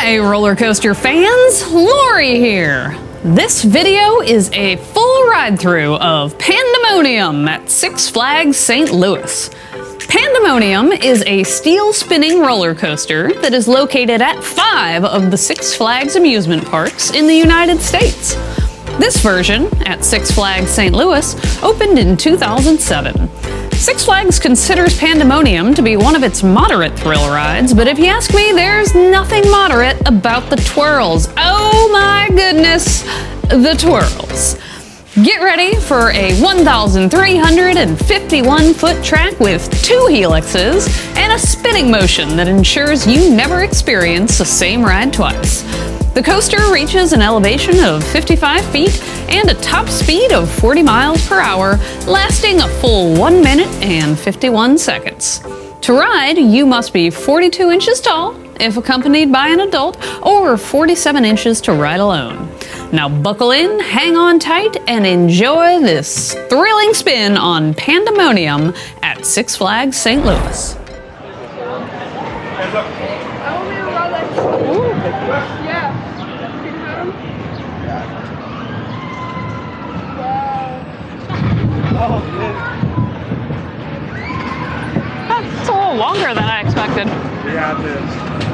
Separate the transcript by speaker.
Speaker 1: Hi, roller coaster fans! Lori here. This video is a full ride-through of Pandemonium at Six Flags St. Louis. Pandemonium is a steel-spinning roller coaster that is located at 5 of the Six Flags amusement parks in the United States. This version, at Six Flags St. Louis, opened in 2007. Six Flags considers Pandemonium to be one of its moderate thrill rides, but if you ask me, there's nothing moderate about the twirls. Oh my goodness, the twirls. Get ready for a 1,351-foot track with 2 helixes and a spinning motion that ensures you never experience the same ride twice. The coaster reaches an elevation of 55 feet and a top speed of 40 miles per hour, lasting a full 1 minute and 51 seconds. To ride, you must be 42 inches tall, if accompanied by an adult, or 47 inches to ride alone. Now buckle in, hang on tight, and enjoy this thrilling spin on Pandemonium at Six Flags St. Louis. It's a little longer than I expected.
Speaker 2: Yeah, it is.